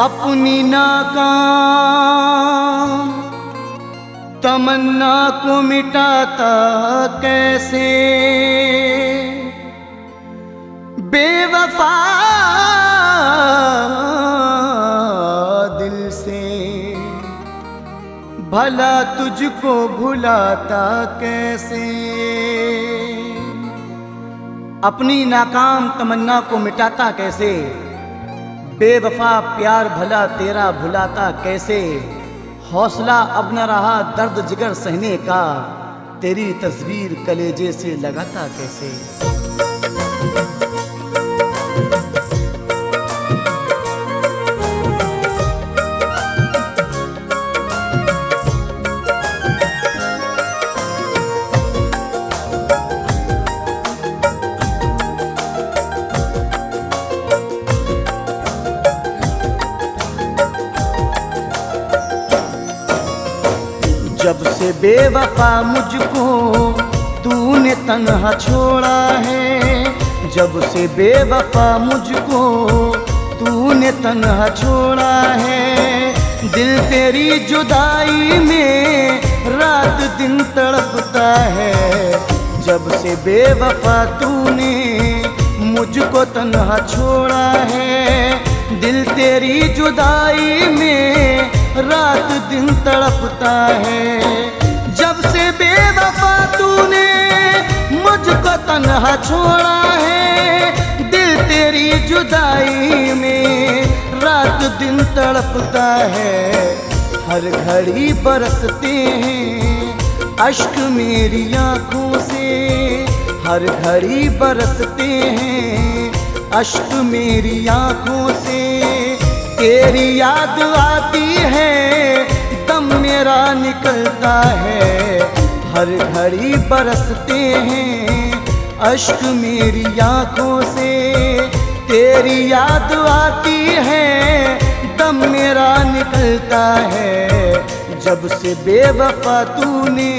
अपनी नाकाम तमन्ना को मिटाता कैसे, बेवफा दिल से भला तुझको भुलाता कैसे। अपनी नाकाम तमन्ना को मिटाता कैसे, बेवफा प्यार भला तेरा भुलाता कैसे। हौसला अब न रहा दर्द जिगर सहने का, तेरी तस्वीर कलेजे से लगाता कैसे। जब से बेवफा मुझको तूने तन्हा छोड़ा है, जब से बेवफा मुझको तूने तन्हा छोड़ा है। दिल तेरी जुदाई में रात दिन तड़पता है। जब से बेवफा तूने मुझको तन्हा छोड़ा है, दिल तेरी जुदाई में रात दिन तड़पता है। जब से बेवफा तूने मुझको तन्हा छोड़ा है, दिल तेरी जुदाई में रात दिन तड़पता है। हर घड़ी बरसते हैं अश्क मेरी आँखों से, हर घड़ी बरसते हैं अश्क मेरी आँखों से। तेरी याद आती है दम मेरा निकलता है, हर घड़ी बरसते हैं अश्क मेरी आँखों से। तेरी याद आती है दम मेरा निकलता है, जब से बेवफा तूने।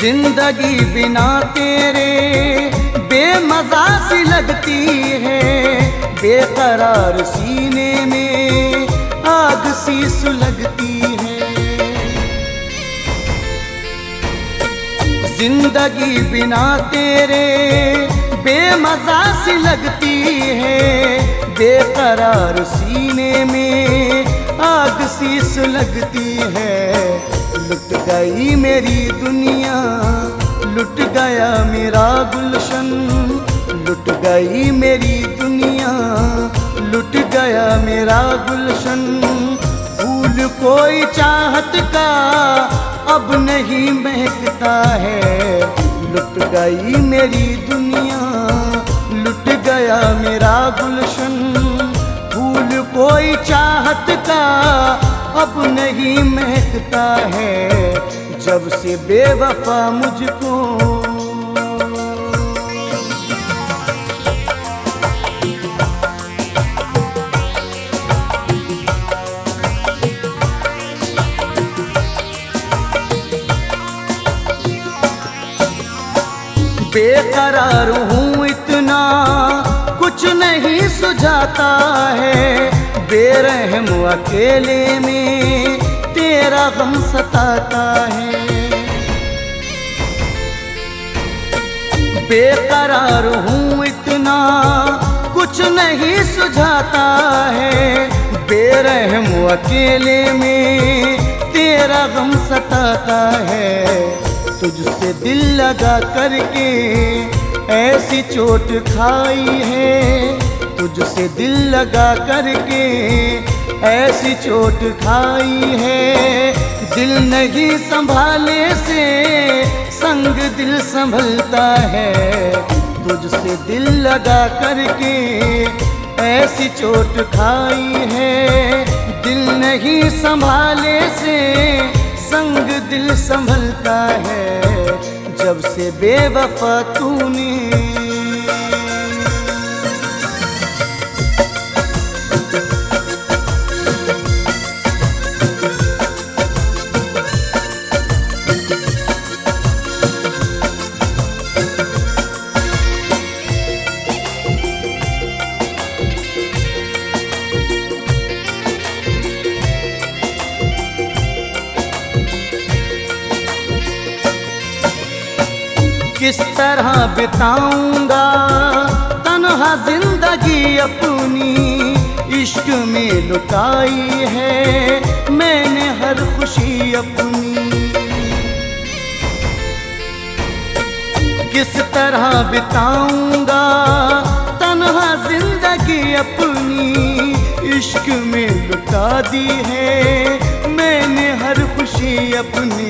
जिंदगी बिना तेरे बेमज़ा सी लगती है, बेकरार सीने में आग सी सुलगती है। जिंदगी बिना तेरे बेमज़ा सी लगती है, बेकरार सीने में आग सी सुलगती है। लुट गई मेरी दुनिया, लुट गया मेरा गुलशन, लुट गई मेरी दुनिया, लुट गया मेरा गुलशन। फूल कोई चाहत का अब नहीं महकता है, लुट गई मेरी दुनिया, लुट गया मेरा गुलशन। फूल कोई चाहत का अब नहीं महकता है, जब से बेवफा मुझको। बेकरार हूँ इतना कुछ नहीं सुझाता है, बेरहम अकेले में तेरा गम सताता है। बेकरार हूँ इतना कुछ नहीं सुझाता है, बेरहम अकेले में तेरा गम सताता है। तुझसे दिल लगा करके ऐसी चोट खाई है, तुझसे दिल लगा करके ऐसी चोट खाई है। दिल नहीं संभाले से संग दिल संभलता है, तुझसे दिल लगा करके ऐसी चोट खाई है। दिल नहीं संभाले से संग दिल संभलता है, जब से बेवफा तूने। किस तरह बिताऊंगा तन्हा जिंदगी अपनी, इश्क में लुटाई है मैंने हर खुशी अपनी। किस तरह बिताऊंगा तन्हा जिंदगी अपनी, इश्क में लुटा दी है मैंने हर खुशी अपनी।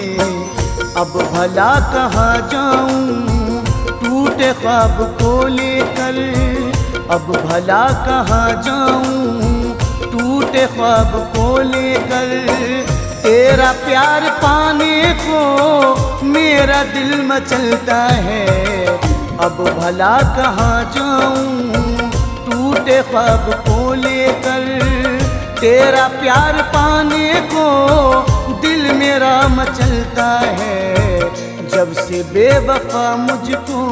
अब भला कहाँ जाऊं टूटे ख्वाब को लेकर, अब भला कहाँ जाऊं टूटे ख्वाब को लेकर। तेरा प्यार पाने को मेरा दिल मचलता है, अब भला कहाँ जाऊं टूटे ख्वाब को लेकर। तेरा प्यार पाने को दिल मेरा मचलता है, जब से बेवफा मुझको।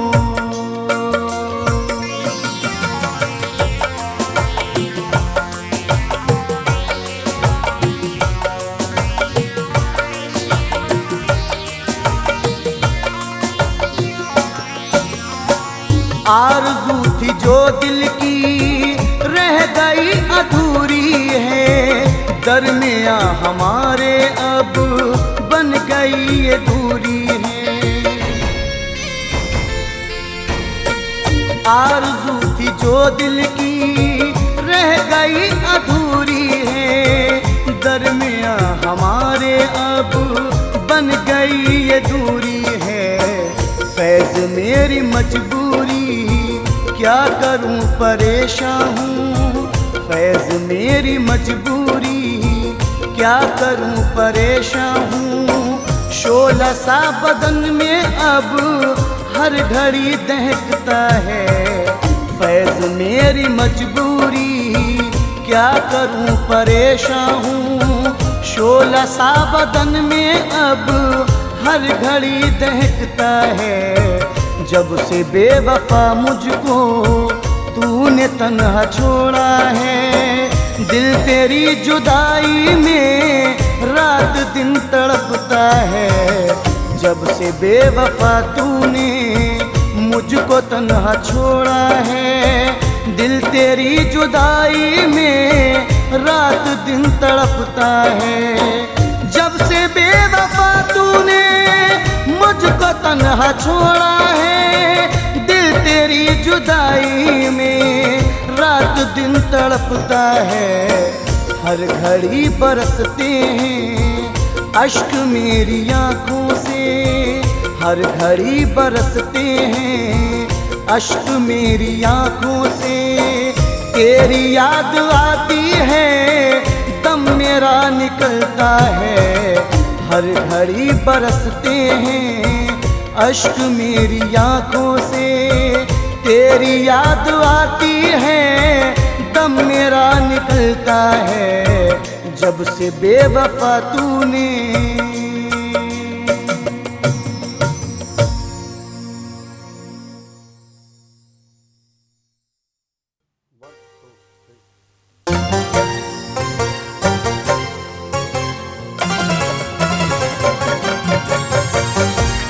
आरज़ू थी जो दिल की रह गई अधूरी है, दरमियाँ हमारे अब बन गई ये दूरी है। आरज़ू थी जो दिल की रह गई अधूरी है, दरमियाँ हमारे अब बन गई ये दूरी है। फैज़ मेरी मजबूरी क्या करूं परेशान हूँ, फैज़ मेरी मजबूरी क्या करूं परेशान हूँ। शोला सा बदन में अब हर घड़ी दहकता है, फैज़ मेरी मजबूरी क्या करूं परेशान हूँ। शोला सा बदन में अब हर घड़ी दहकता है, जब से बेवफा मुझको तूने तन्हा छोड़ा है। दिल तेरी जुदाई में रात दिन तड़पता है, जब से बेवफा तूने मुझको तन्हा छोड़ा है। दिल तेरी जुदाई में रात दिन तड़पता है, जब से बेवफा तूने मुझको तन्हा छोड़ा है। दिल तेरी जुदाई में रात दिन तड़पता है, हर घड़ी बरसते हैं अश्क मेरी आँखों से, हर घड़ी बरसते हैं अश्क मेरी आँखों से। तेरी याद आती है दम मेरा निकलता है, हर घड़ी बरसते हैं अश्क मेरी आँखों से। तेरी याद आती है दम मेरा निकलता है, जब से बेवफा तूने।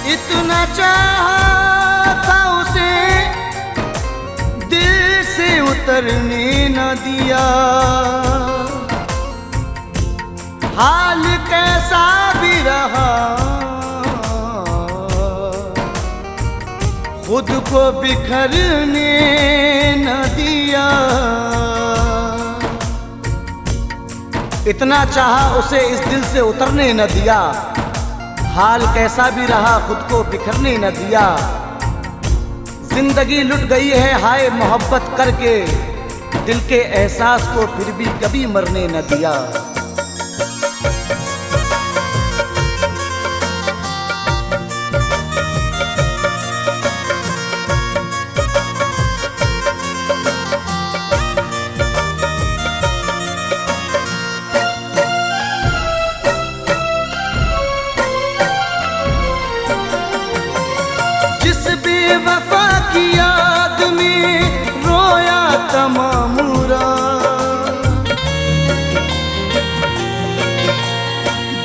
इतना चाहा था उसे दिल से उतरने न दिया, हाल कैसा भी रहा खुद को बिखरने न दिया। इतना चाहा उसे इस दिल से उतरने न दिया, हाल कैसा भी रहा खुद को बिखरने न दिया। जिंदगी लुट गई है हाय मोहब्बत करके, दिल के एहसास को फिर भी कभी मरने न दिया। तमाम रात।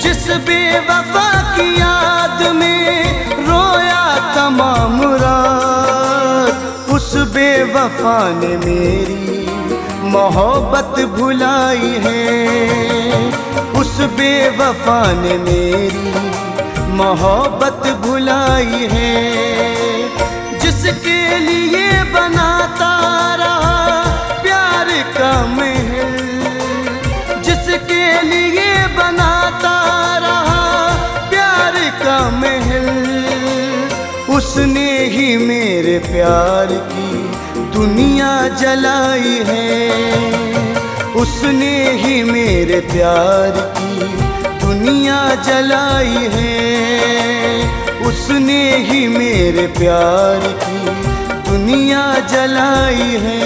जिस बेवफा की याद में रोया तमाम रात, उस बेवफा ने मेरी मोहब्बत भुलाई है। उस बेवफा ने मेरी मोहब्बत भुलाई है। जिसके लिए बनाता रहा प्यार का महल, जिसके लिए बनाता रहा प्यार का महल, उसने ही मेरे प्यार की दुनिया जलाई है। उसने ही मेरे प्यार की दुनिया जलाई है। उसने ही मेरे प्यार की दुनिया जलाई है।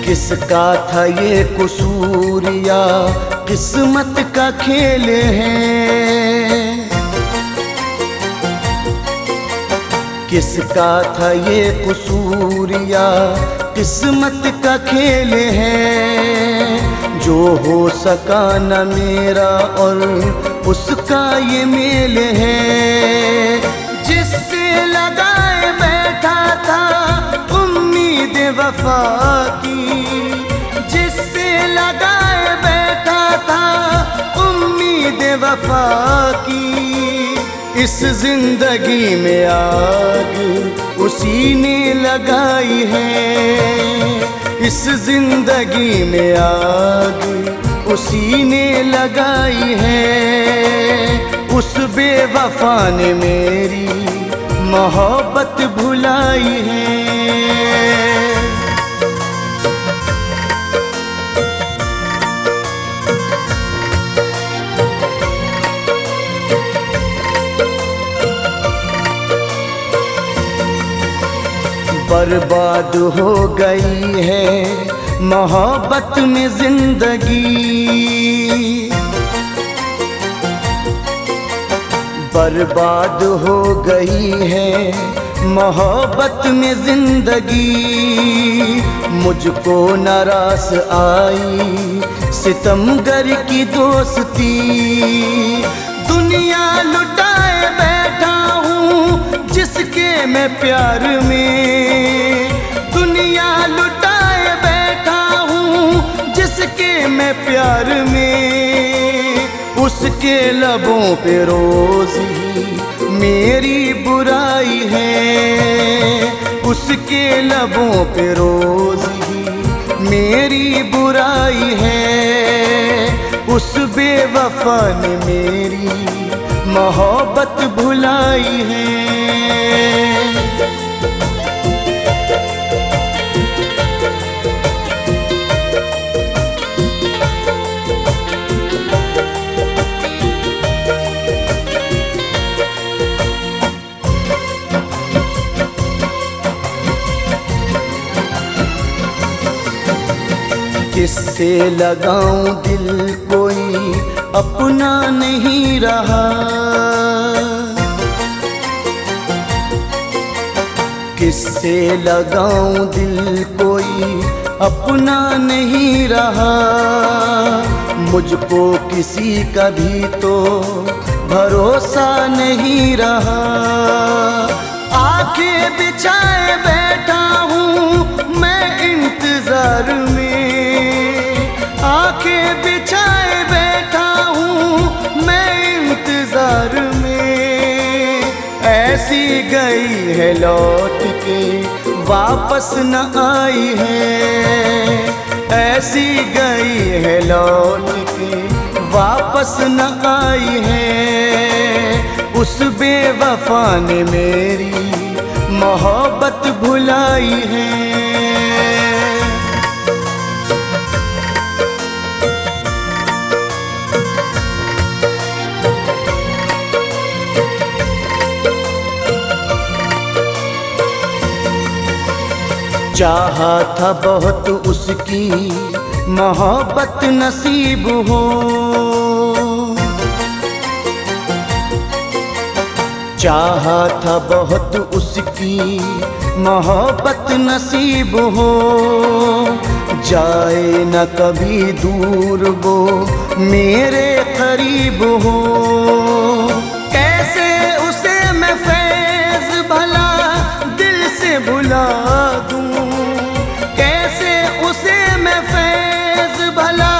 किसका था ये कसूर या किस्मत का खेल है? किसका था ये कसूर या किस्मत का खेल है? जो हो सका न मेरा और उसका ये मेल है। जिससे लगाए बैठा था उम्मीद वफा की, जिससे लगाए बैठा था उम्मीद वफा की, इस जिंदगी में आग उसी ने लगाई है। इस जिंदगी में आग उसी ने लगाई है। उस बेवफा ने मेरी मोहब्बत भुलाई है। बर्बाद हो गई है मोहब्बत में जिंदगी। बर्बाद हो गई है मोहब्बत में जिंदगी। मुझको नाराज आई सितमगर की दोस्ती। दुनिया लुटाए बैठा हूँ जिसके मैं प्यार में। दुनिया लुटाए बैठा हूँ जिसके मैं प्यार में। उसके लबों पे रोज ही मेरी बुराई है। उसके लबों पे रोज ही मेरी बुराई है। उस बेवफा ने मेरी मोहब्बत भुलाई है। किससे लगाऊं दिल कोई अपना नहीं रहा। किससे लगाऊं दिल कोई अपना नहीं रहा। मुझको किसी का भी तो भरोसा नहीं रहा। आंखें बिछाए बैठा हूँ मैं इंतजार में। आंखें बिछाए बैठा हूँ मैं इंतजार में। ऐसी गई है लौट के वापस न आई है। ऐसी गई है लौट के वापस न आई है। उस बेवफा ने मेरी मोहब्बत भुलाई है। चाहा था बहुत उसकी मोहब्बत नसीब हो, चाहा था बहुत उसकी मोहब्बत नसीब हो, जाए न कभी दूर वो मेरे करीब हो। कैसे उसे मैं फैज़ भला दिल से भुला दूं, कैसे उसे मैं फैज़ भला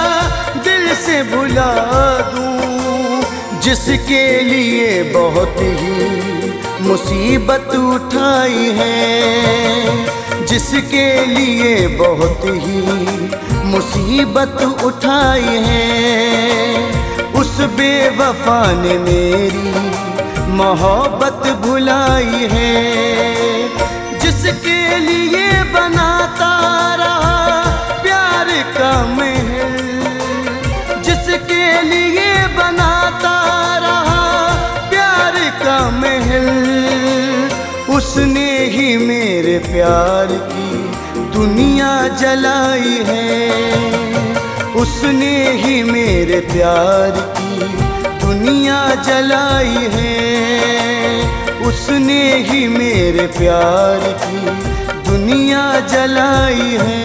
दिल से भुला दूं, जिसके लिए बहुत ही मुसीबत उठाई है, जिसके लिए बहुत ही मुसीबत उठाई है। उस बेवफा ने मेरी मोहब्बत भुलाई है, जिसके लिए बनाता रहा प्यार का महल, जिसके लिए बनाता रहा प्यार का महल, उसने ही मेरे प्यार की दुनिया जलाई है, उसने ही मेरे प्यार की दुनिया जलाई है, उसने ही मेरे प्यार की दुनिया जलाई है।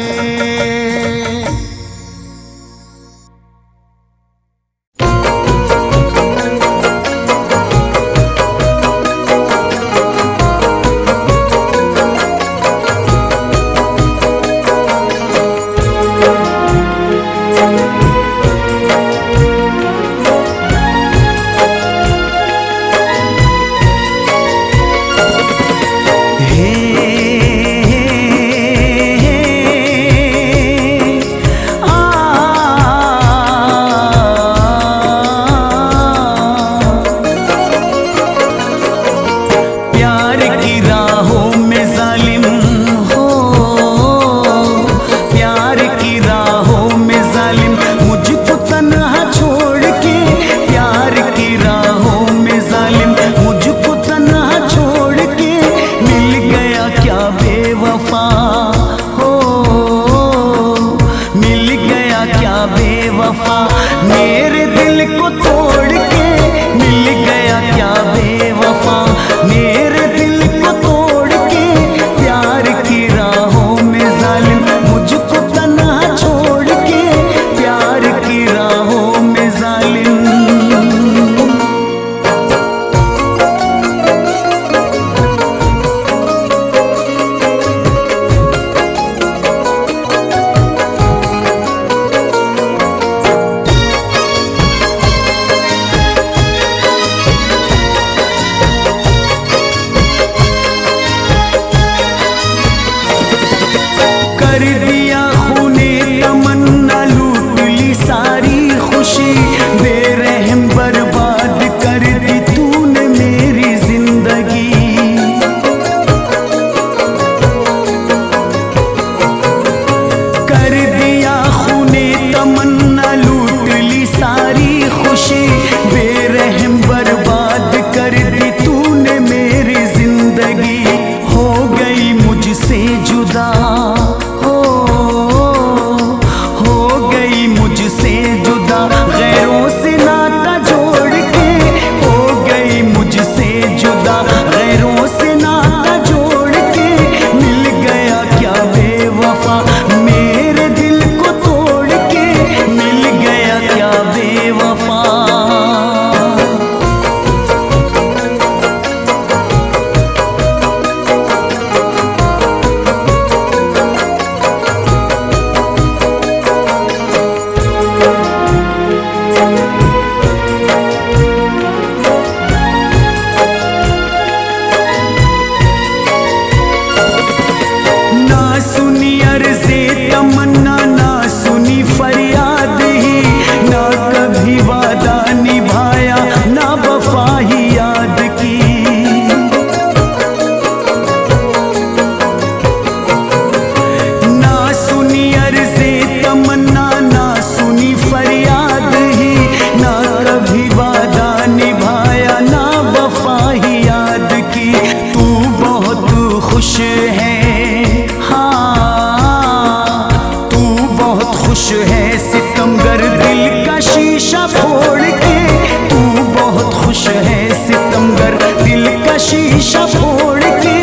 शीशा फोड़ के,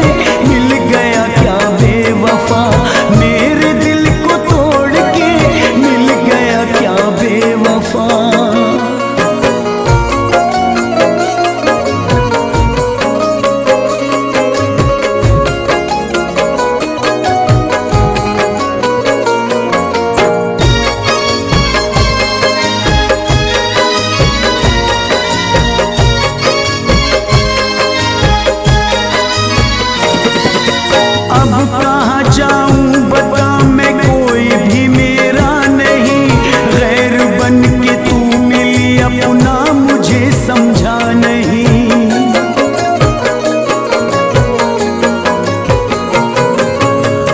मिल गया क्या बेवफा मेरे दिल को तोड़ के, मिल गया क्या बेवफा। अब कहाँ जाऊं बता मैं, कोई भी मेरा नहीं, गैर बन के तू मिली अपना मुझे समझा नहीं।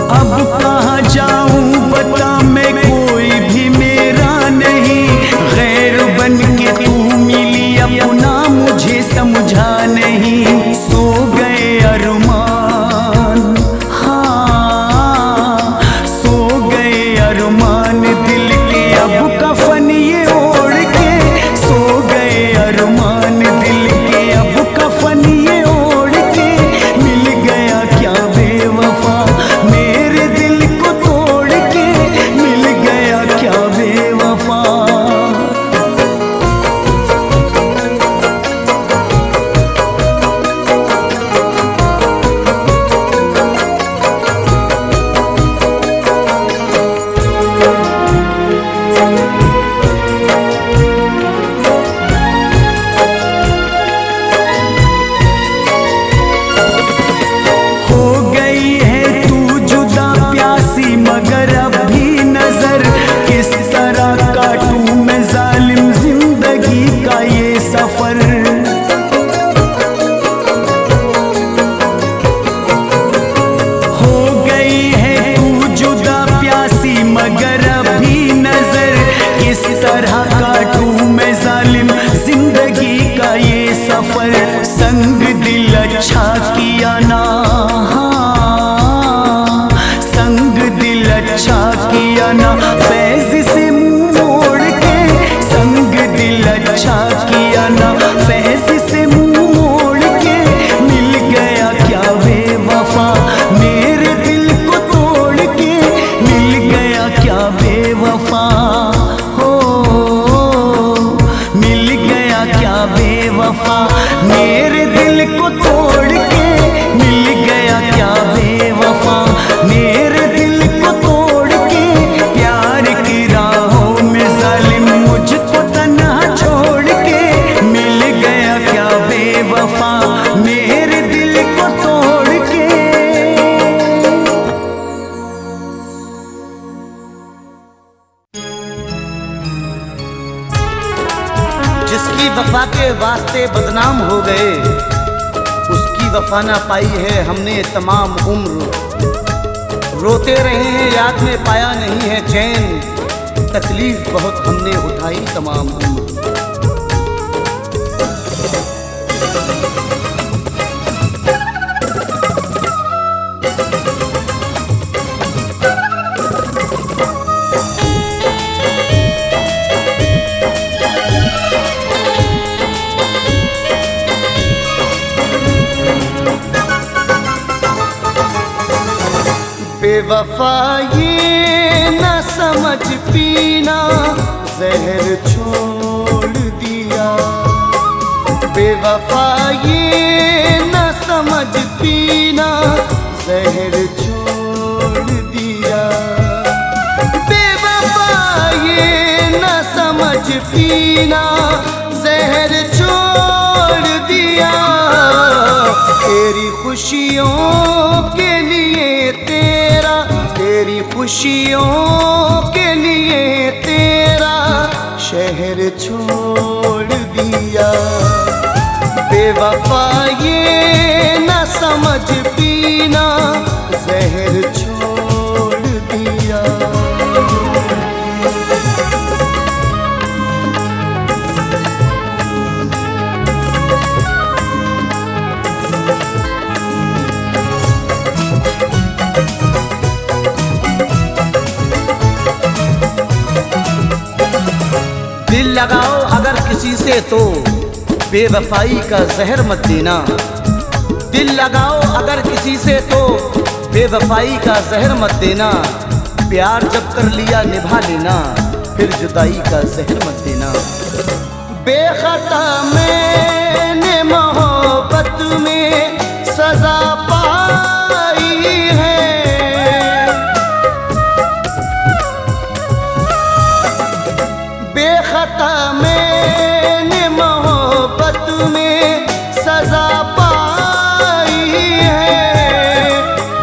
अब कहाँ जाऊं बता मैं, कोई भी मेरा नहीं, गैर बन के तू मिली अपना मुझे समझा नहीं। सो गए अरमान, अरमान दिल के अब कफन ये ओढ़ के, सो गए अरमान दिल के अब कफन ये ओढ़ के, मिल गया क्या बेवफा मेरे दिल को तोड़ के, मिल गया क्या बेवफा। मगर अब भी नजर किस तरह काटूं मैं जालिम जिंदगी का ये सफर। हो गई है तू जुदा प्यासी मगर अब भी नजर किस तरह काटूं मैं जालिम जिंदगी का ये सफर। संग दिल अच्छा किया ना, अच्छा किया ना फैज से मुंह मोड़ के, संग दिल अच्छा किया ना फैज से मुंह मोड़ के, मिल गया क्या बेवफा मेरे दिल को तोड़ के, मिल गया क्या बेवफा। हो मिल गया क्या बेवफा मेरे दिल को तोड़ के, मिल गया क्या बेवफा मेरे दिल को तोड़ के, प्यार की राहों में जालिम मुझको तन्हा छोड़ के, मिल गया क्या बेवफा मेरे दिल को तोड़ के। जिसकी वफा के वास्ते बदनाम हो गए, उसकी वफा ना पाई है हमने तमाम उम्र। रोते रहे हैं याद में पाया नहीं है चैन, तकलीफ बहुत हमने उठाई तमाम उम्र। बेवफा ये न समझ पीना जहर छोड़ दिया, बेवफा ये न समझ पीना जहर छोड़ दिया, बेवफा ये न समझ पीना जहर छोड़ दिया। तेरी खुशियों के लिए तेरा, तेरी खुशियों के लिए तेरा शहर छोड़ दिया, बेवफा ये न समझ पीना जहर छोड़ दिया। दिल लगाओ अगर किसी से तो बेवफाई का जहर मत देना, दिल लगाओ अगर किसी से तो बेवफाई का जहर मत देना। प्यार जब कर लिया निभा लेना, फिर जुदाई का जहर मत देना। बेखता मैंने मोहब्बत में सजा पाई है, बेखता मैंने मोहब्बत में सजा पाई है।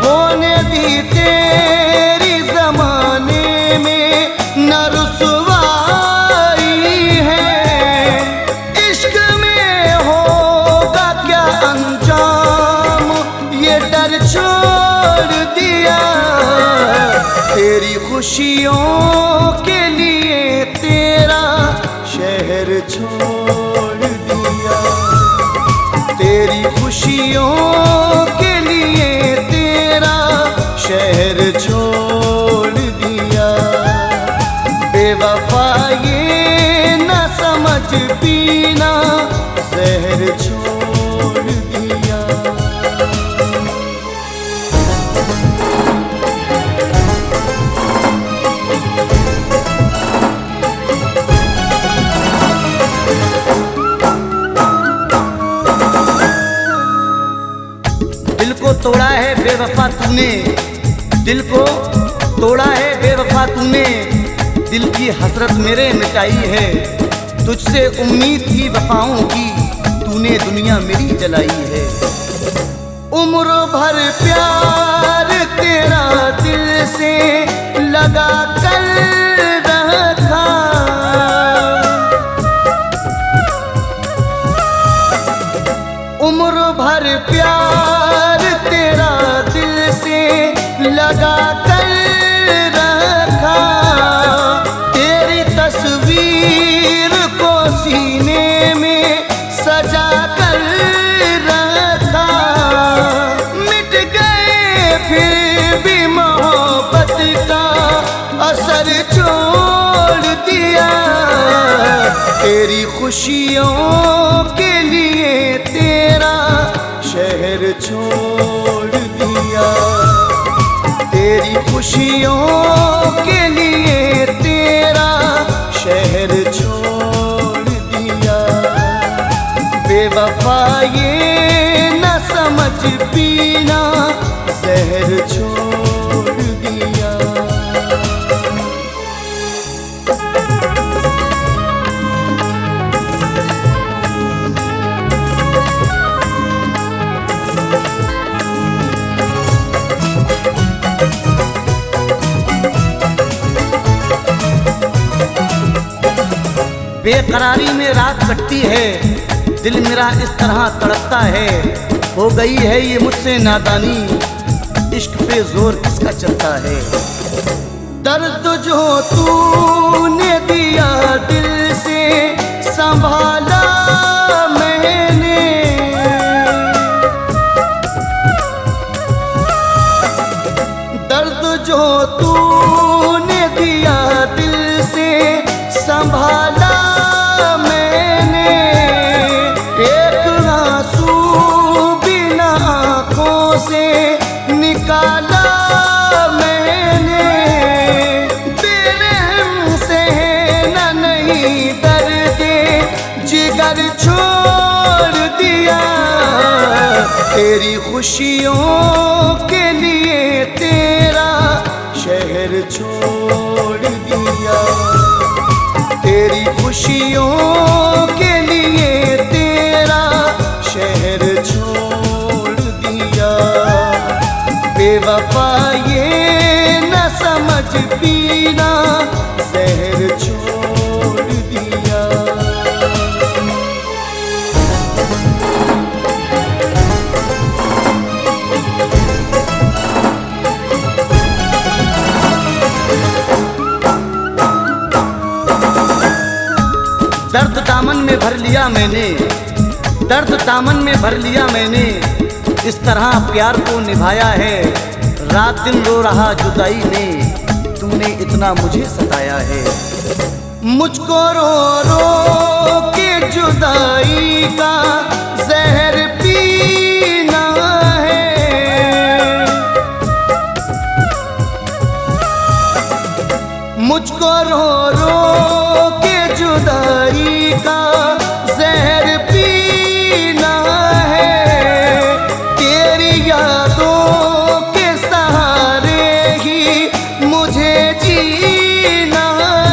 होने दी तेरी जमाने में न रुसवाई है। इश्क में होगा क्या अंजाम ये डर छोड़ दिया। तेरी खुशियों के लिए तेरा शहर छोड़ दिया। तेरी खुशियों के लिए तेरा शहर छोड़ दिया। बेवफा ये न समझ पीना जहर छोड़ दिया। दिल को तोड़ा है बेवफा तूने, दिल को तोड़ा है बेवफा तूने। दिल की हसरत मेरे मिटाई है। तुझसे उम्मीद थी वफाओं की, तूने दुनिया मेरी जलाई है। उम्र भर प्यार तेरा दिल से लगा कर रखा। उम्र भर प्यार तेरा दिल से लगा कर रखा। तेरी तस्वीर को सीने में सजा कर रखा। मिट गए फिर भी मोहब्बत का असर छोड़ दिया। तेरी खुशियों के लिए तेरा शहर छोड़ दिया। तेरी खुशियों के लिए तेरा शहर छोड़ दिया। बेवफा ये न समझ पीना जहर छोड़ दिया। बेकरारी में रात कटती है, दिल मेरा इस तरह तड़पता है। हो गई है ये मुझसे नादानी, इश्क पे जोर किसका चलता है। दर्द जो तूने दिया दिल से संभाला मैंने। दर्द जो तूने दिया दिल से संभाला मैंने। एक आंसू बिना आंखों से निकाला मैंने। बेरहम से न नहीं दर्द जिगर छोड़ दिया। तेरी खुशियों के लिए तेरा शहर छोड़ दिया। तेरी खुशियों के लिए तेरा शहर छोड़ दिया। बेवफा ये न समझ पीना जहर छोड़ दिया। दर्द दामन में भर लिया मैंने, दर्द दामन में भर लिया मैंने। इस तरह प्यार को निभाया है। रात दिन रो रहा जुदाई में, तूने इतना मुझे सताया है। मुझको रो रो के जुदाई का जहर पीना यादों के सहारे ही मुझे जीना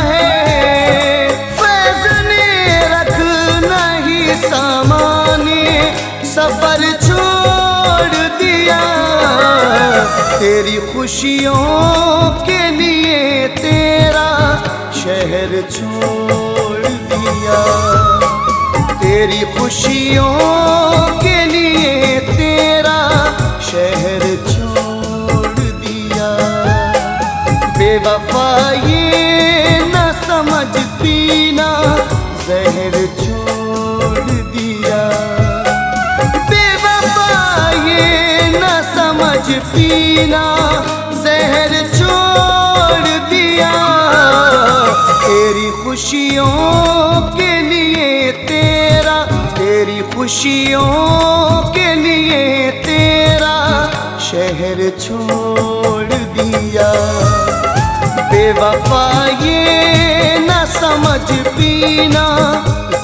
है। फैसले रखना ही सामाने सफर छोड़ दिया। तेरी खुशियों के लिए तेरा शहर छोड़ दिया। तेरी खुशियों के लिए तेरा शहर छोड़ दिया। बेवफा ये न समझ पीना जहर छोड़ दिया। बेवफा ये न समझ पीना जहर छोड़ दिया। तेरी खुशियों के लिए तेरा, तेरी खुशियों के लिए तेरा शहर छोड़ दिया। बेवफा ये न समझ पीना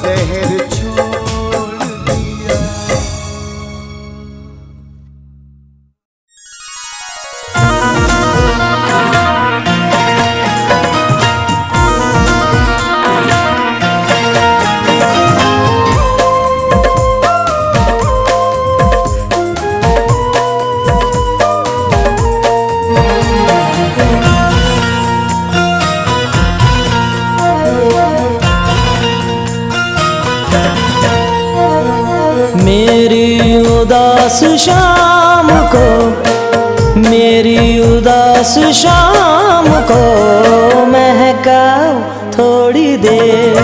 जहर छोड़ दिया। मेरी उदास शाम को, मेरी उदास शाम को महकाओ थोड़ी देर।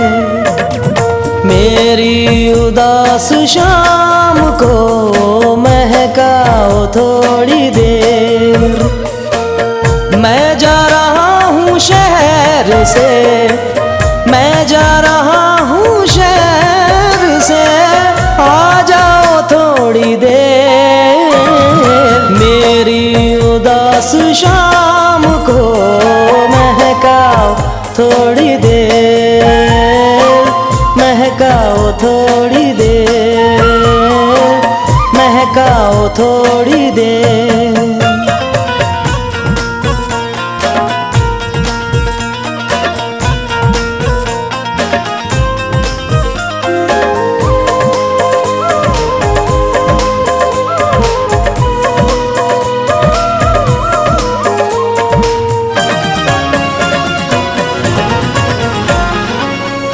मेरी उदास शाम को महकाओ थोड़ी देर। मैं जा रहा हूँ शहर से, मैं जा रहा हूँ शहर से, आ जाओ थोड़ी देर। मेरी उदास शाम को महकाओ थोड़ी देर। महकाओ थोड़ी देर, महकाओ थोड़ी देर।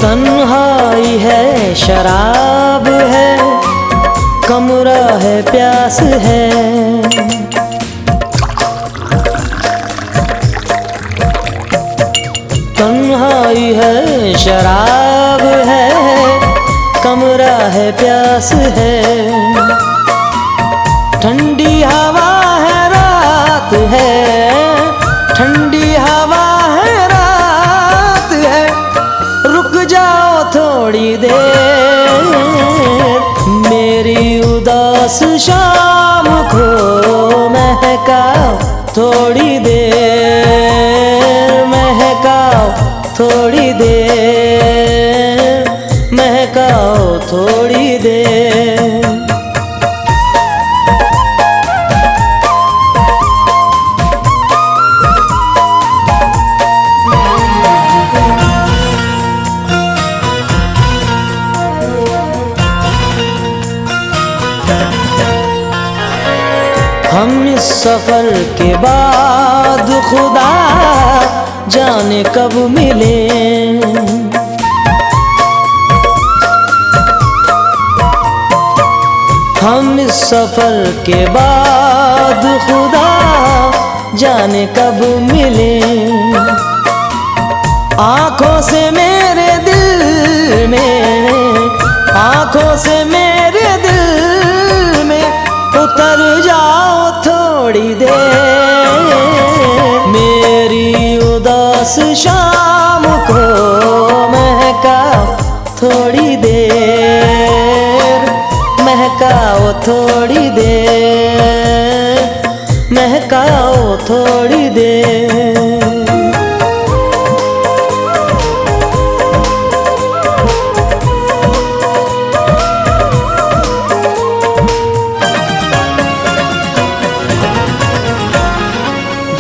तन्हाई है, शराब है, कमरा है, प्यास है। तन्हाई है, शराब है, कमरा है, प्यास है। ठंडी हवा है, रात है, ठंडी हवा है, रात है। रुक जाओ थोड़ी देर। मेरी उदास शाम को महकाओ थोड़ी देर। महकाओ थोड़ी देर, महकाओ थोड़ी देर। हम इस सफर के बाद खुदा जाने कब मिले। हम इस सफर के बाद खुदा जाने कब मिले। आँखों से मेरे दिल में, आँखों से मेरे दिल में उतर जाओ थोड़ी देर। मेरी उदास शाम को महकाओ थोड़ी देर। महकाओ थोड़ी देर, महकाओ थोड़ी देर।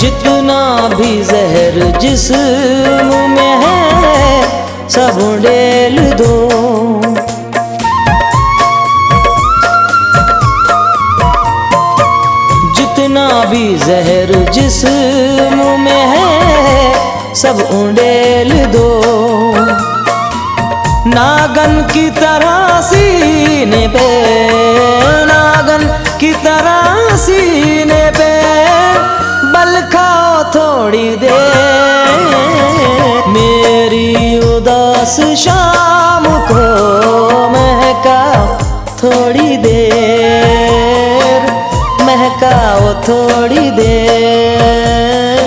जितना भी जहर जिस्म में है सब उड़ेल दो। जितना भी जहर जिस्म में है सब उड़ेल दो। नागन की तरह सीने पे, नागन की तरह सीने पे बल खाओ थोड़ी देर। मेरी उदास शाम को महकाओ थोड़ी देर, महकाओ थोड़ी देर,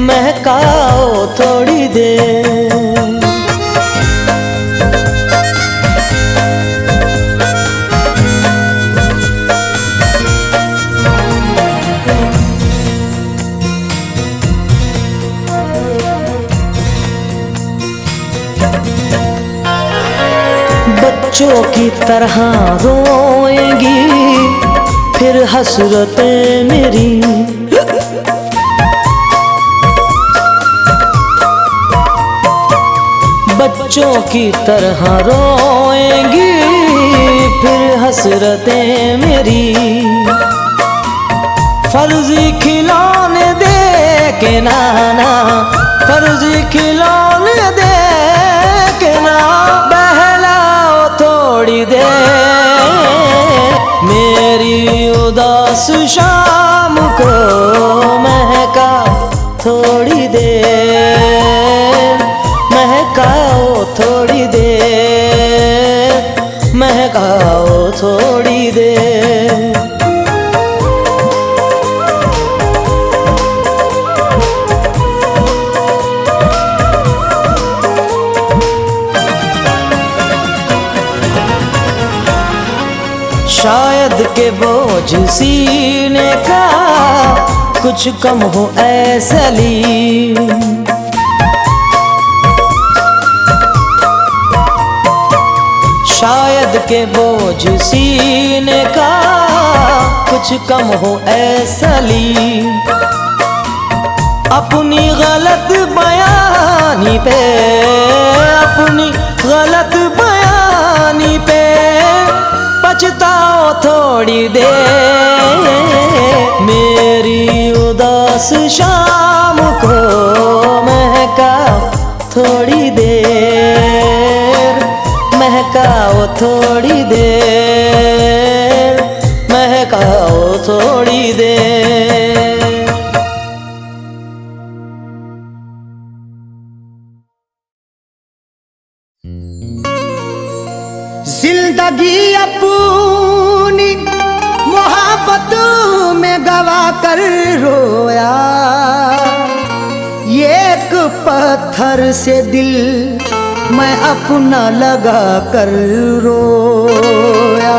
महकाओ थोड़ी देर। बच्चों की तरह रोएंगी फिर हसरतें मेरी। बच्चों की तरह रोएंगी फिर हसरतें मेरी। फर्जी खिलौने दे के नाना, फर्जी खिलौने दे के ना बहलाओ थोड़ी देर। मेरी उदास शाम को महकाओ थोड़ी देर, महकाओ थोड़ी देर, महकाओ थोड़ी देर। शायद के बोझ सीने का कुछ कम हो ऐसली। शायद के बोझ सीने का कुछ कम हो ऐसली। अपनी गलत बयानी पे, अपनी गलत बयानी पे पछताओ थोड़ी देर। मेरी उदास शाम को महकाओ थोड़ी देर, महकाओ थोड़ी देर, महकाओ थोड़ी देर। जिंदगी अपनी मोहब्बत में गवा कर रोया। एक पत्थर से दिल मैं अपना लगा कर रोया।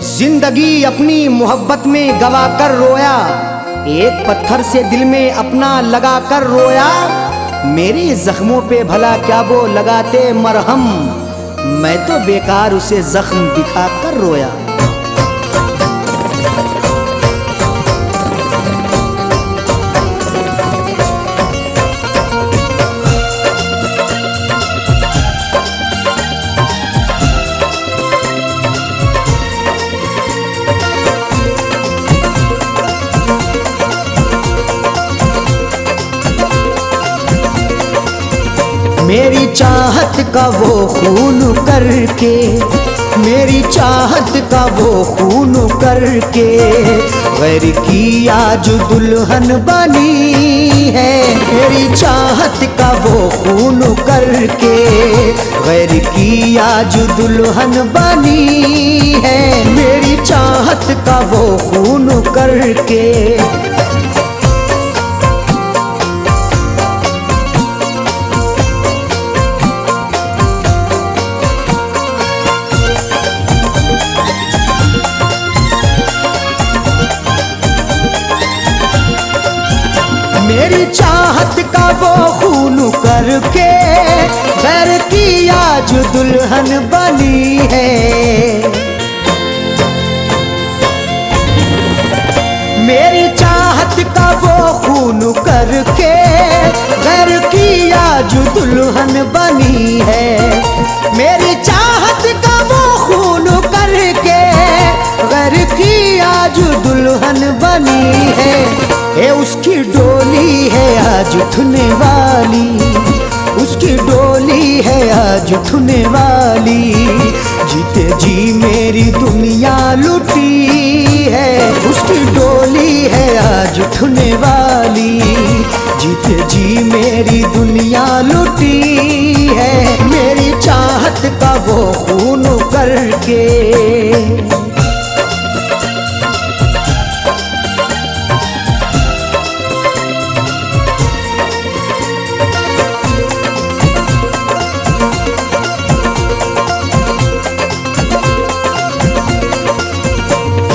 जिंदगी अपनी मोहब्बत में गवा कर रोया। एक पत्थर से दिल में अपना लगा कर रोया। मेरे जख्मों पे भला क्या वो लगाते मरहम, मैं तो बेकार उसे जख्म दिखा कर रोया। मेरी चाहत का वो खून करके, मेरी चाहत का वो खून करके गैर की आज दुल्हन बनी है। मेरी चाहत का वो खून करके गैर की आज दुल्हन बनी है। मेरी चाहत का वो खून करके। मेरी चाहत का वो खून करके गैर की आज दुल्हन बनी है। मेरी चाहत का करके गैर की आज दुल्हन बनी है। मेरी चाहत का वो खून करके गैर की आज दुल्हन बनी है। ये उसकी डोली है आज उठने वाली, उसकी डोली है आज उठने वाली। जीते जी मेरी दुनिया लुटी है, उसकी डोली है आज उठने वाली। जीते जी मेरी दुनिया लुटी है, मेरी चाहत का वो खून करके।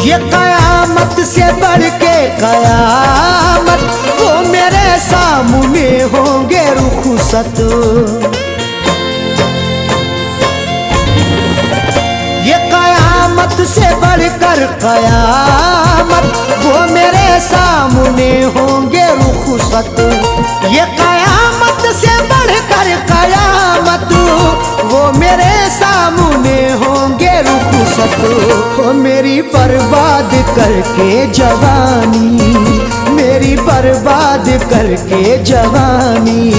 ये कयामत से बढ़ के कयामत, वो मेरे सामने होंगे रुखसत। ये कयामत से बढ़कर कयामत, वो मेरे सामने होंगे रुखसत। ये कयामत से बढ़कर कयामत, वो मेरे सामने होंगे रुखसत। वो मेरी बर्बाद करके जवानी, मेरी बर्बाद करके जवानी।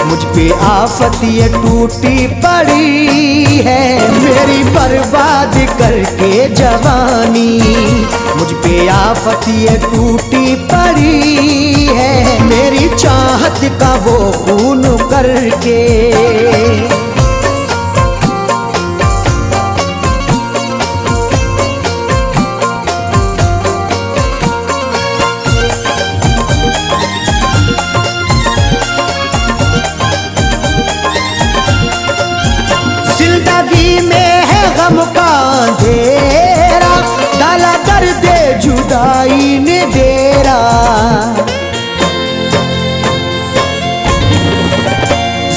मुझ पे आफत ये टूटी पड़ी है, मेरी बर्बाद करके जवानी। मुझ पे आफत ये टूटी पड़ी है, मेरी चाहत का वो खून करके। जिंदगी में है गम का अंधेरा, डाला दर्द जुदाई ने डेरा।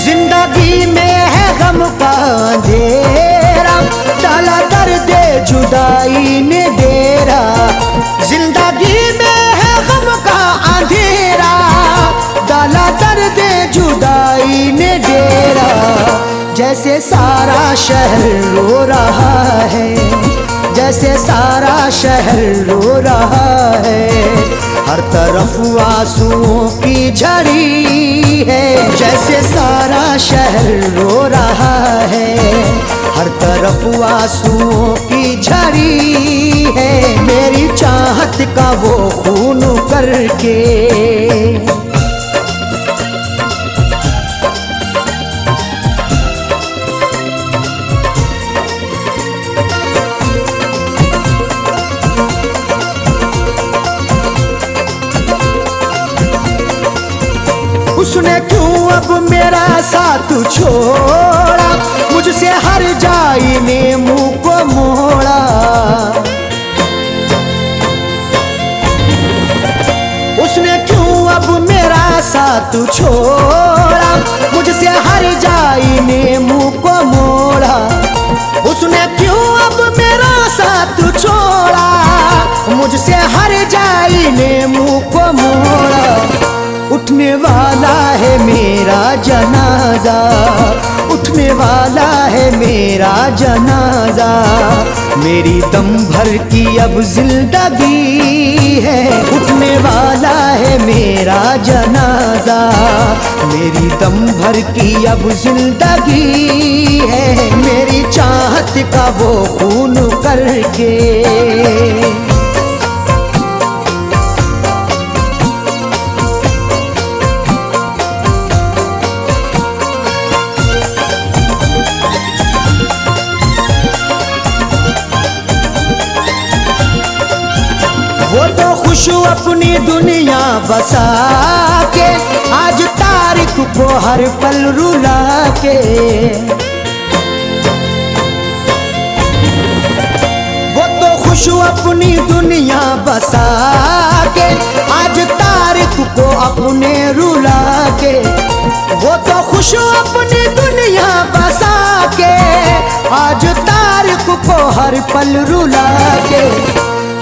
जिंदगी में है गम का अंधेरा, डाला दर्द जुदाई ने डेरा। जिंदगी में है गम का अंधेरा, डाला दर्द जुदाई ने डेरा। जैसे सारा शहर रो रहा है, जैसे सारा शहर रो रहा है। हर तरफ आंसुओं की झड़ी है, जैसे सारा शहर रो रहा है। हर तरफ आंसुओं की झड़ी है, मेरी चाहत का वो खून करके। उसने क्यों अब मेरा साथ छोड़ा, मुझसे हर जाई ने मुंह को मोड़ा। उसने क्यों अब मेरा साथ छोड़ा, मुझसे हर जाई ने मुंह को मोड़ा। उसने क्यों अब मेरा साथ छोड़ा, मुझसे हर जाई ने मुंह को मोड़ा। उठने वाला है मेरा जनाजा, उठने वाला है मेरा जनाजा। मेरी दम भर की अब जिंदगी है, उठने वाला है मेरा जनाजा। मेरी दम भर की अब जिंदगी है, मेरी चाहत का वो खून करके। वो तो खुश अपनी दुनिया बसा के, आज तारीख को हर पल रुला के। वो तो खुश अपनी दुनिया बसा के, आज तारीख को अपने रुला के। वो तो खुश अपनी दुनिया बसा के, आज तारीख को हर पल रुला के।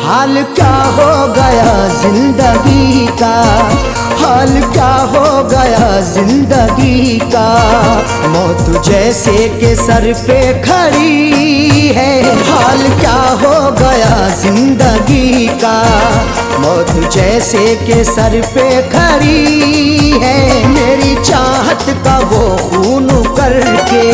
हाल क्या हो गया जिंदगी का, हाल क्या हो गया जिंदगी का, मौत जैसे के सर पे खड़ी है। हाल क्या हो गया जिंदगी का, मौत जैसे के सर पे खड़ी है। मेरी चाहत का वो खून करके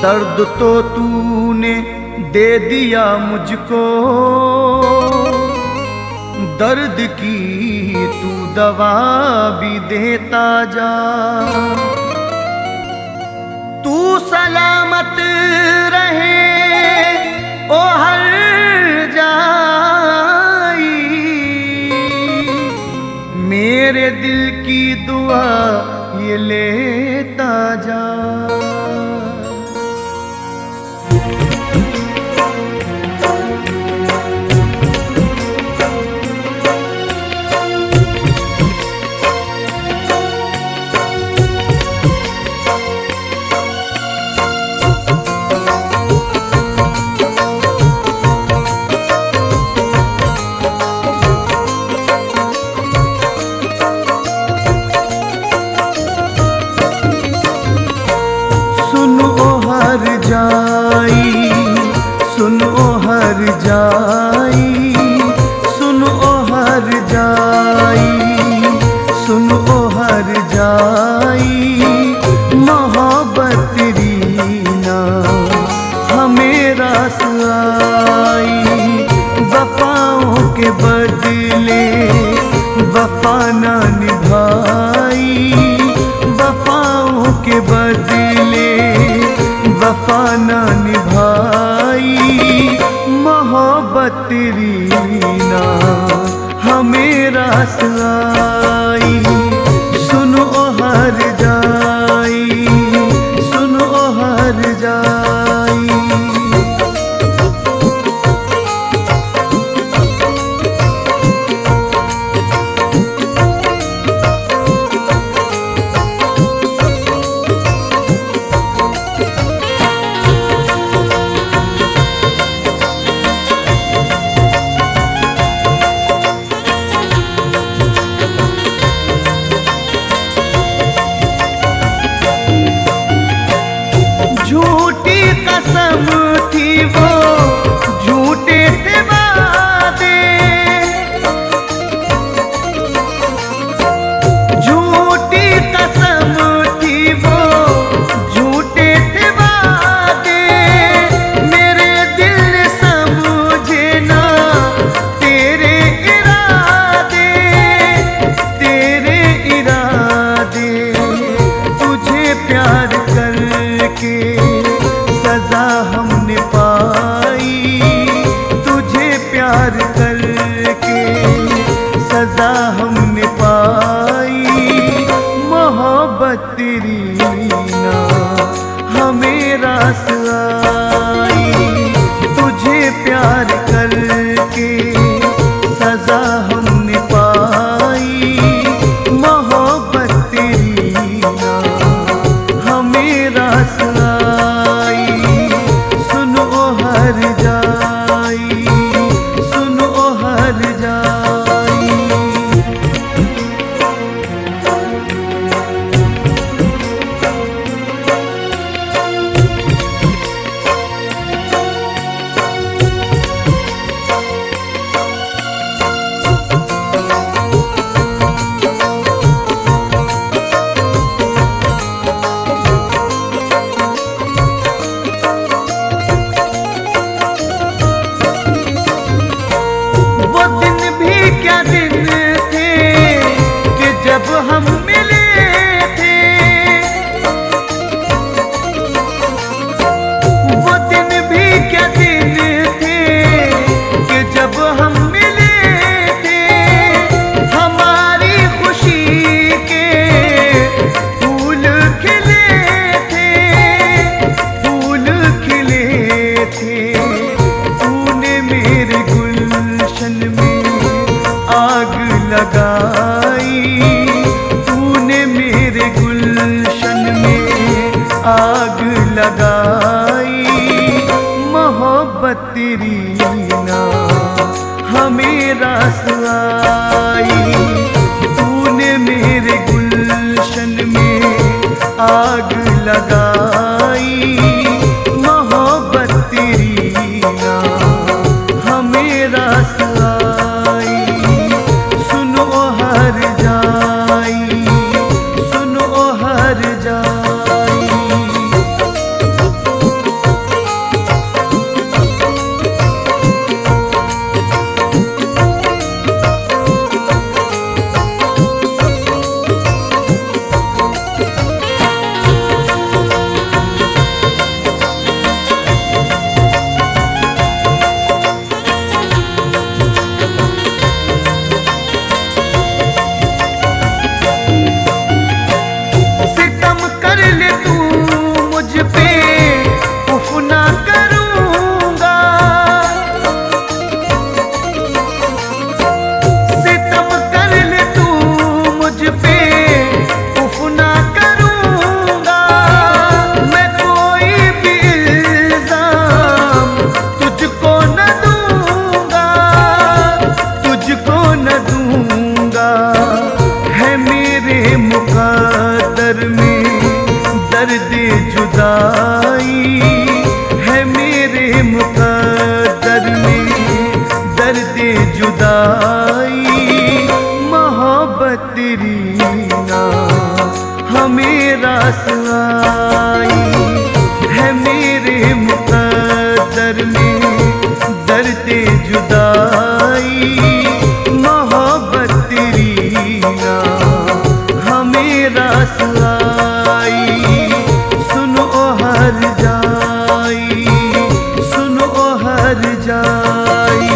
दर्द तो तूने दे दिया मुझको, दर्द की तू दवा भी देता जा। तू सलामत रहे ओ हर जाई, मेरे दिल की दुआ ये लेता जा। सुनो हर जाई, सुनो हर जाई, सुनो हर जाई, मोहब्बत रीना हमें रास आई। वफाओं के बदले वफा ना निभाई, वफाओं के बदले वफा ना निभाई, मोहब्बत रीना हमें रास आई। सुनो हर जाई, सुनो हर जाई। झूठी कसम थी वो, झूठे थे वादे, झूठी कसम थी वो, झूठे थे वादे। मेरे दिल समझे ना तेरे इरादे, तेरे इरादे। तुझे प्यार करके सजा हमने पाई, तुझे प्यार करके सजा हमने पाई। मोहब्बत रीना हमें रास आई, तुझे प्यार करके सजा हमने पाई। मोहब्बत रीना हमें रास आई। सुनो हर जाई, सुनो हर जाई। लगाई तेरी ना हमें रास आई। तूने मेरे गुलशन में आग लगाई, मोहब्बत तेरी ना हमें रास आई। सुनो हर जाई, सुनो हर जाई। दर्द जुदाई है मेरे मुकद्दर में, दर्द जुदाई। मोहब्बत तेरी ना हमें रास आई है मेरे मुकद्दर में, दर्द जुदाई। मोहब्बत तेरी ना हमें रास आई। सुनो हर जाई, सुनो हर जाई।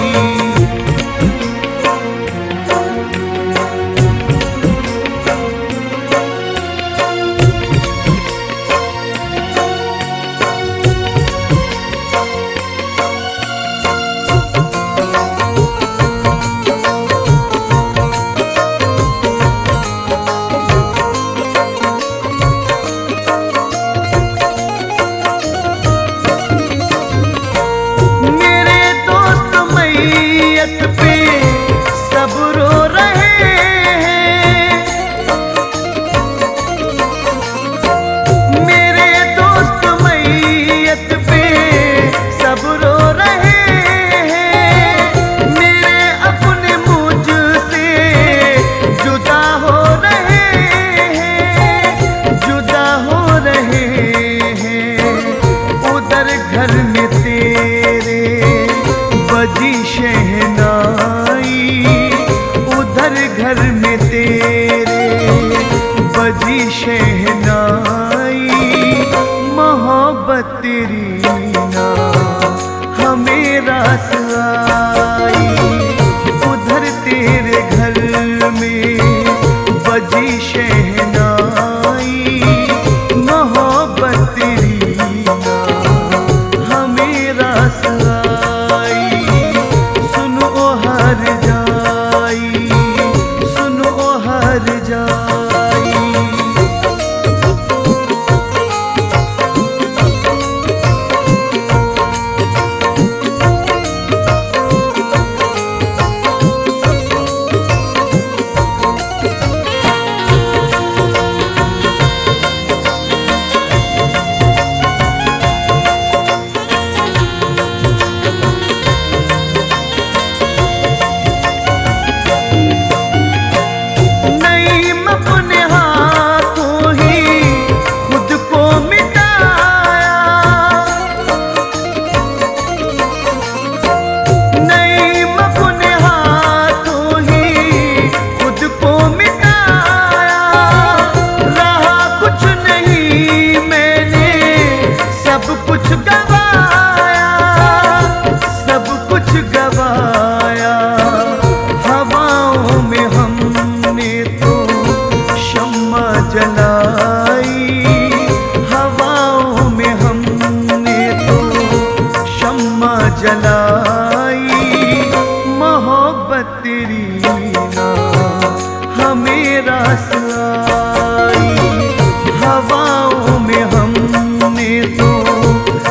घर में तेरे बजी शहनाई, उधर घर में तेरे बजी शहनाई। मोहब्बत तेरी ना हमें रास आई, उधर तेरे घर में बजी शहनाई। मोहब्बत तेरी जलाई, हवाओं में हमने तो शम्मा जलाई। मोहब्बत तेरी ना हमें रास आई, हवाओं में हमने तो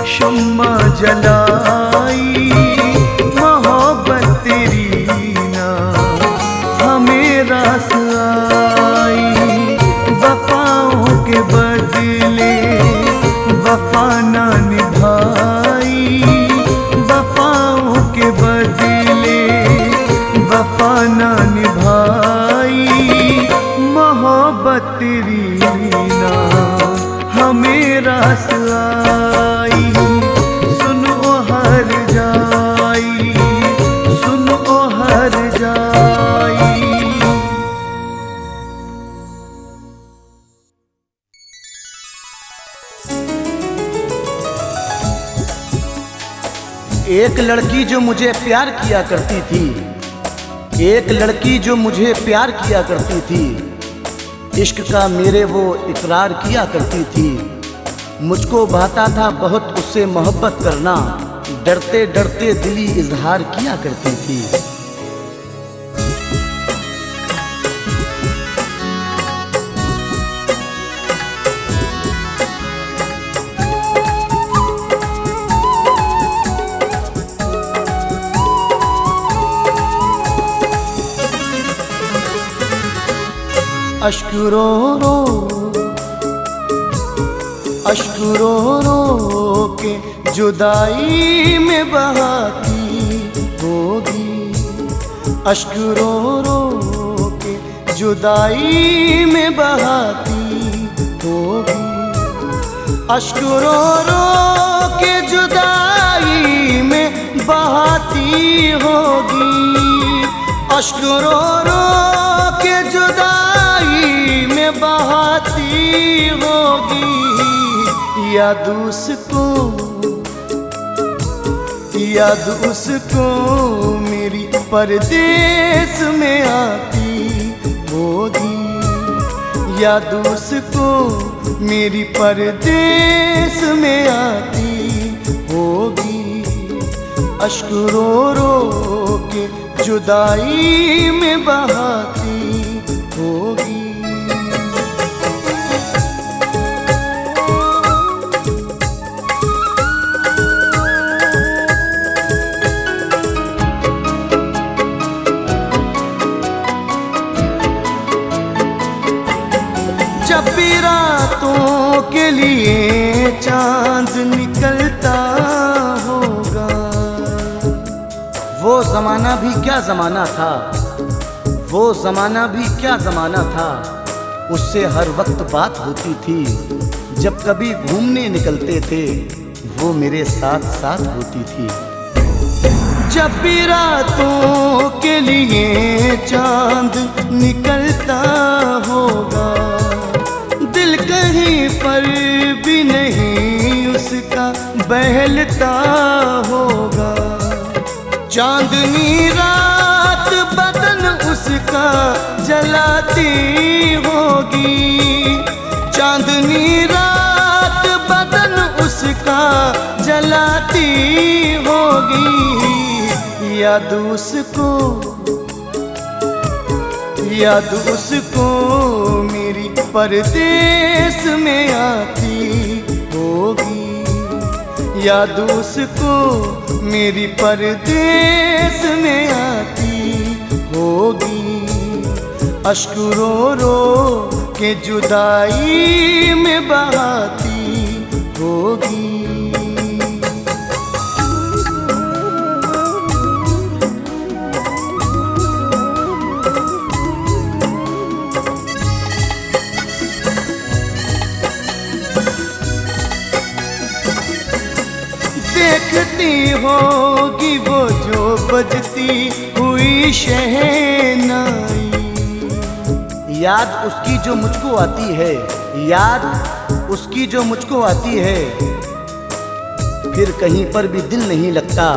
शम्मा जलाई। मोहब्बत तेरी ना हमें रास आई। सुनो हर जाई, सुनो हर जाई। एक लड़की जो मुझे प्यार किया करती थी, एक लड़की जो मुझे प्यार किया करती थी, इश्क का मेरे वो इकरार किया करती थी। मुझको भाता था बहुत उससे मोहब्बत करना, डरते डरते दिली इजहार किया करती थी। अश्क रो रो, अश्क रो रो के जुदाई में बहाती होगी। अश्क रो रो के जुदाई में बहाती होगी। अश्क रो रो के जुदाई में बहाती होगी। अश्क रो रो के जुदाई में बहाती होगी। याद उसको, याद उसको मेरी परदेस में आती होगी। याद उसको मेरी परदेस में आती होगी। अश्क रो रो के जुदाई में बहाती होगी। जब भी रातों के लिए चांद निकलता होगा, वो जमाना भी क्या जमाना था, वो जमाना भी क्या जमाना था। उससे हर वक्त बात होती थी, जब कभी घूमने निकलते थे वो मेरे साथ साथ होती थी। जब भी रातों के लिए चांद निकलता होगा, दिल कहीं पर भी नहीं उसका बहलता होगा। चांदनी रात बदन उसका जलाती होगी। चांदनी रात बदन उसका जलाती होगी। याद उसको, याद उसको मेरी परदेस में आती होगी। याद उसको मेरी परदेस में आती होगी। अश्क रो रो के जुदाई में बहाती होगी। देखती होगी वो जो बजती हुई शहनाई। याद उसकी जो मुझको आती है, याद उसकी जो मुझको आती है। फिर कहीं पर भी दिल नहीं लगता,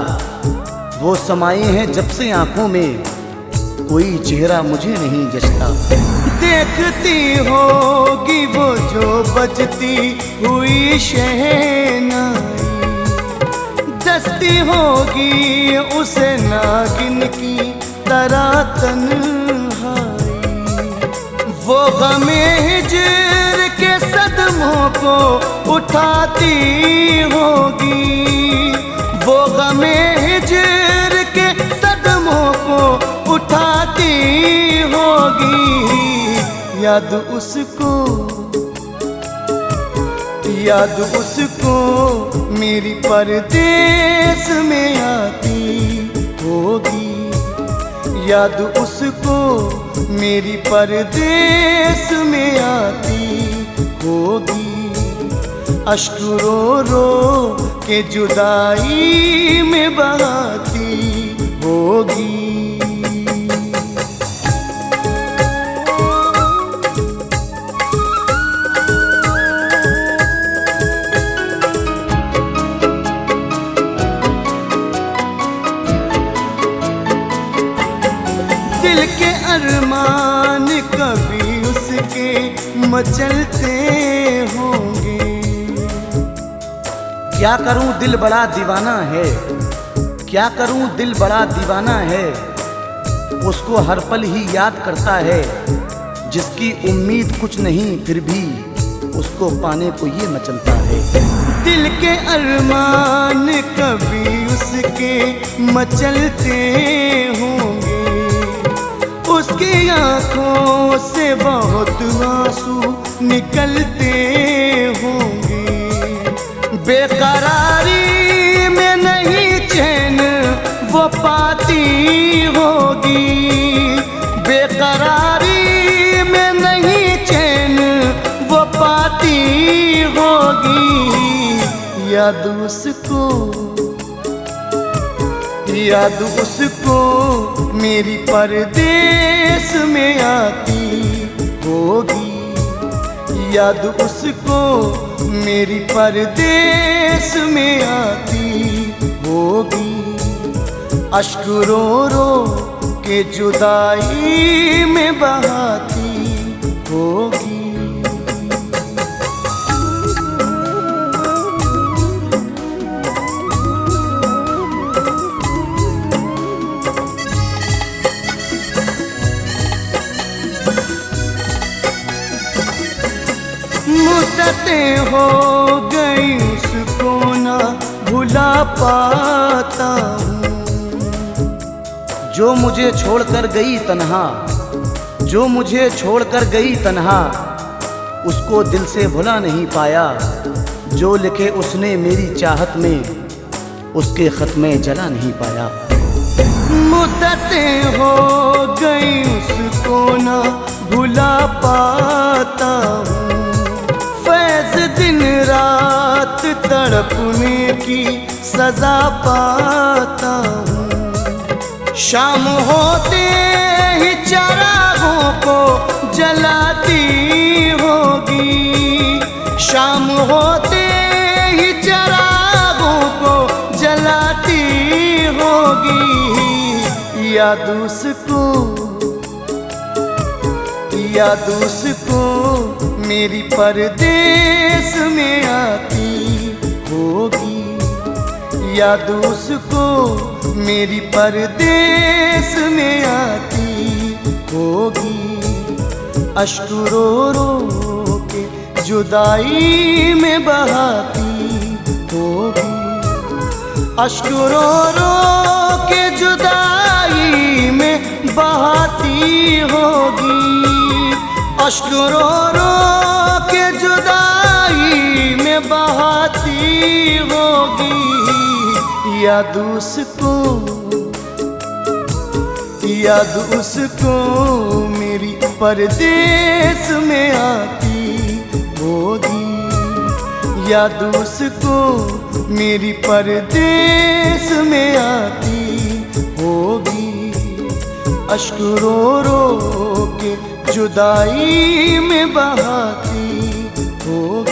वो समाये हैं जब से आंखों में, कोई चेहरा मुझे नहीं जचता। देखती होगी वो जो बजती हुई शहनाई, दस्ती होगी उसे नागिन की तरह तन्हाई। वो गमे हिज्र के सदमों को उठाती होगी। वो गमे हिज्र के सदमों को उठाती होगी। याद उसको, याद उसको मेरी परदेस में आती होगी। याद उसको मेरी परदेस में आती होगी। अश्क रो रो के जुदाई में बहाती होगी। दिल के अरमान कभी उसके मचलते होंगे। क्या करूं दिल बड़ा दीवाना है, क्या करूं दिल बड़ा दीवाना है। उसको हर पल ही याद करता है, जिसकी उम्मीद कुछ नहीं फिर भी उसको पाने को ये मचलता है। दिल के अरमान कभी उसके मचलते होंगे। उसकी आंखों से बहुत आंसू निकलते होंगे। बेकरारी में नहीं चैन वो पाती होगी। बेकरारी में नहीं चैन वो पाती होगी। याद उसको, याद उसको मेरी परदेस में आती होगी। याद उसको मेरी परदेस में आती होगी। अश्क रो रो के जुदाई में बहाती होगी। मुद्दतें हो गई उसको ना भुला पाता हूँ। जो मुझे छोड़कर गई तन्हा, जो मुझे छोड़कर गई तन्हा, उसको दिल से भुला नहीं पाया। जो लिखे उसने मेरी चाहत में, उसके खत में जला नहीं पाया। मुद्दतें हो गई उसको ना भुला पाता हूँ। फैज़ दिन रात तड़पने की सजा पाता हूँ। शाम होते ही चरागों को जलाती होगी। शाम होते ही चरागों को जलाती होगी। याद उसको, याद उसको मेरी परदेस में आती होगी। याद उसको मेरी परदेस में आती होगी। अश्क रो रो के जुदाई में बहाती होगी। अश्क रो रो के जुदाई में बहाती होगी। अश्क रो रो के जुदाई में बहाती होगी। याद उसको, याद उसको मेरी परदेस में आती होगी। याद उसको मेरी परदेस में आती होगी। अश्क रो रो के जुदाई में बहाती होगी।